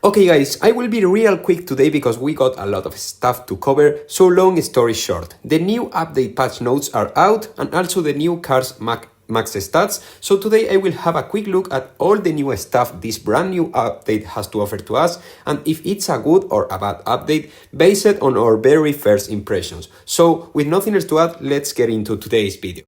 Okay guys, I will be real quick today because we got a lot of stuff to cover, so long story short. The new update patch notes are out and also the new cars max stats, so today I will have a quick look at all the new stuff this brand new update has to offer to us and if it's a good or a bad update based on our very first impressions. So with nothing else to add, let's get into today's video.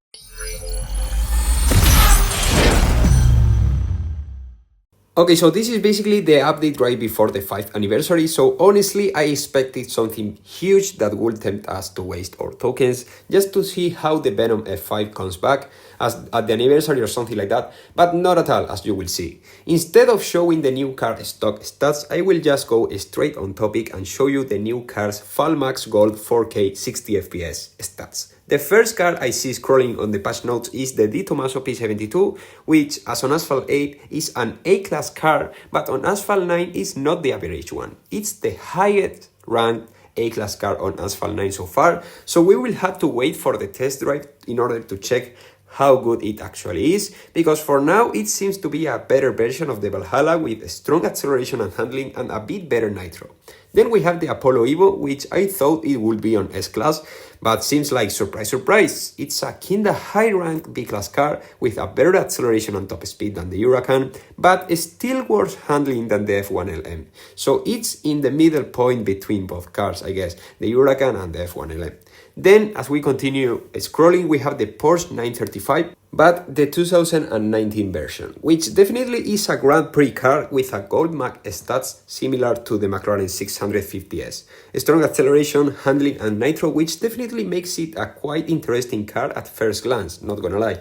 Okay, so this is basically the update right before the 5th anniversary, so honestly I expected something huge that would tempt us to waste our tokens just to see how the Venom F5 comes back as at the anniversary or something like that, but not at all, as you will see. Instead of showing the new car stock stats, I will just go straight on topic and show you the new car's Full Max Gold 4K 60 FPS stats. The first car I see scrolling on the patch notes is the Di Tommaso P72, which as on Asphalt 8 is an A-class car, but on Asphalt 9 is not the average one. It's the highest ranked A-class car on Asphalt 9 so far, so we will have to wait for the test drive in order to check how good it actually is, because for now it seems to be a better version of the Valhalla with strong acceleration and handling and a bit better nitro. Then we have the Apollo Evo, which I thought it would be on S-Class, but seems like surprise surprise, it's a kinda high-ranked B-Class car with a better acceleration and top speed than the Huracan, but still worse handling than the F1LM. So it's in the middle point between both cars, I guess, the Huracan and the F1LM. Then, as we continue scrolling, we have the Porsche 935, but the 2019 version, which definitely is a Grand Prix car with a gold Mac stats similar to the McLaren 650S. Strong acceleration, handling and nitro, which definitely makes it a quite interesting car at first glance, not gonna lie.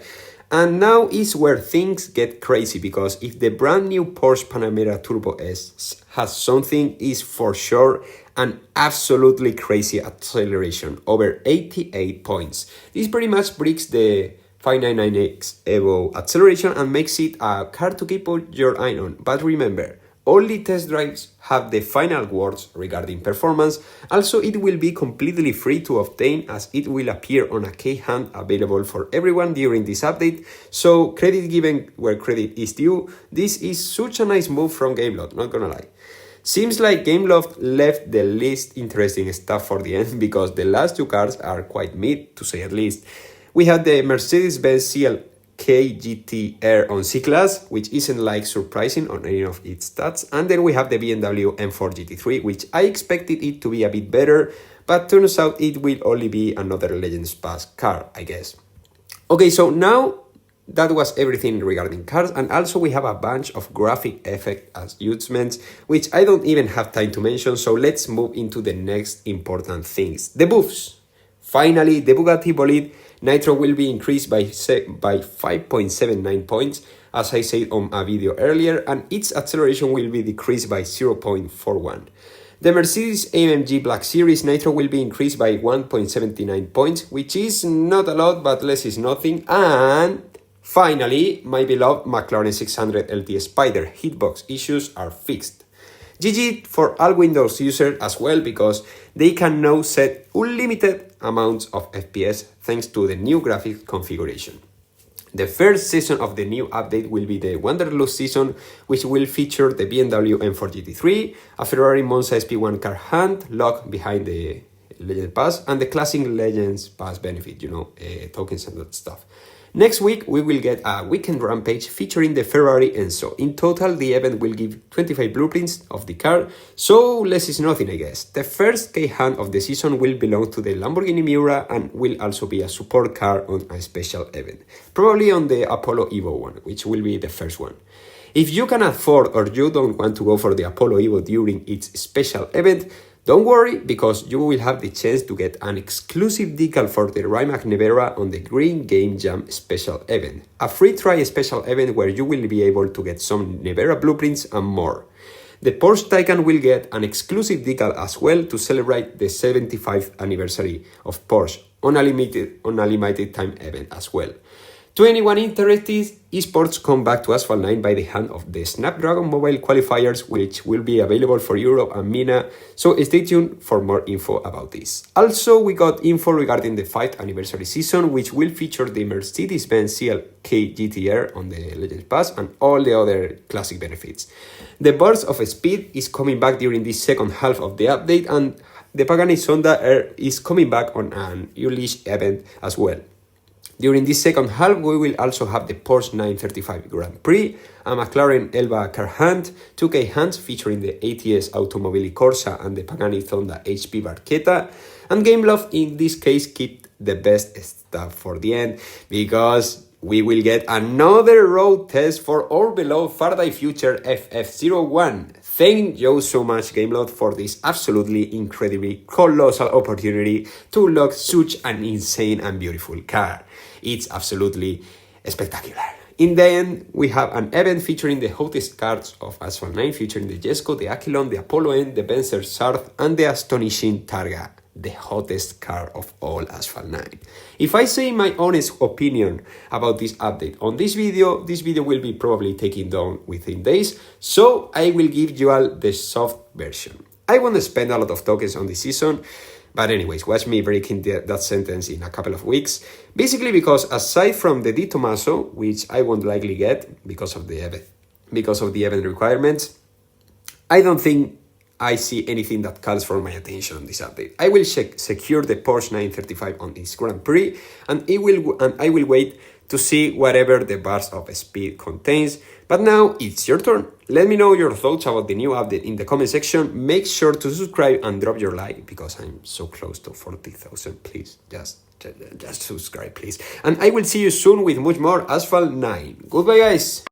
And now is where things get crazy, because if the brand new Porsche Panamera Turbo S has something, is for sure an absolutely crazy acceleration, over 88 points. This pretty much breaks the 599X Evo acceleration and makes it a car to keep your eye on. But remember, only test drives have the final words regarding performance. Also, it will be completely free to obtain as it will appear on a key hand available for everyone during this update. So credit given where credit is due. This is such a nice move from Gameloft, not gonna lie. Seems like Gameloft left the least interesting stuff for the end, because the last two cars are quite mid, to say at least. We have the Mercedes-Benz CLK GT-R on C-Class, which isn't like surprising on any of its stats, and then we have the BMW M4 GT3, which I expected it to be a bit better, but turns out it will only be another Legends Pass car, I guess. Okay, so now that was everything regarding cars, and also we have a bunch of graphic effect adjustments, which I don't even have time to mention, so let's move into the next important things. The buffs! Finally, the Bugatti Bolide Nitro will be increased by 5.79 points, as I said on a video earlier, and its acceleration will be decreased by 0.41. The Mercedes-AMG Black Series Nitro will be increased by 1.79 points, which is not a lot, but less is nothing. And finally, my beloved McLaren 600 LT Spider hitbox issues are fixed. GG for all Windows users as well, because they can now set unlimited amounts of FPS thanks to the new graphics configuration. The first season of the new update will be the Wanderlust Season, which will feature the BMW M4 GT3, a Ferrari Monza SP1 car hunt locked behind the Legends Pass, and the classic Legends Pass benefit, tokens and that stuff. Next week, we will get a weekend rampage featuring the Ferrari Enzo. In total, the event will give 25 blueprints of the car, so less is nothing, I guess. The first K-Hunt of the season will belong to the Lamborghini Miura and will also be a support car on a special event. Probably on the Apollo Evo one, which will be the first one. If you can afford or you don't want to go for the Apollo Evo during its special event, don't worry, because you will have the chance to get an exclusive decal for the Rimac Nevera on the Green Game Jam special event. A free try special event where you will be able to get some Nevera blueprints and more. The Porsche Taycan will get an exclusive decal as well to celebrate the 75th anniversary of Porsche on a limited time event as well. To anyone interested, esports come back to Asphalt 9 by the hand of the Snapdragon Mobile qualifiers, which will be available for Europe and MENA, so stay tuned for more info about this. Also, we got info regarding the 5th anniversary season, which will feature the Mercedes-Benz CLK GTR on the Legends Pass and all the other classic benefits. The burst of speed is coming back during the second half of the update, and the Pagani Zonda Air is coming back on an early-ish event as well. During this second half, we will also have the Porsche 935 Grand Prix, a McLaren Elba car hunt, 2K hunts featuring the ATS Automobili Corsa and the Pagani Zonda HP Barchetta, and Gameloft in this case keep the best stuff for the end, because we will get another road test for our beloved Faraday Future FF01. Thank you so much, Gameloft, for this absolutely incredibly colossal opportunity to unlock such an insane and beautiful car. It's absolutely spectacular. In the end, we have an event featuring the hottest cars of Asphalt 9, featuring the Jesko, the Aquilon, the Apollo N, the Benzer Sarth, and the astonishing Targa, the hottest car of all Asphalt 9. If I say my honest opinion about this update on this video will be probably taken down within days, so I will give you all the soft version. I won't spend a lot of tokens on this season, but anyways, watch me breaking that sentence in a couple of weeks. Basically because aside from the Di Tommaso, which I won't likely get because of the event requirements, I don't think I see anything that calls for my attention on this update. I will secure the Porsche 935 on this Grand Prix, and I will wait to see whatever the burst of speed contains. But now it's your turn. Let me know your thoughts about the new update in the comment section. Make sure to subscribe and drop your like, because I'm so close to 40,000. Please, just subscribe, please. And I will see you soon with much more Asphalt 9. Goodbye, guys.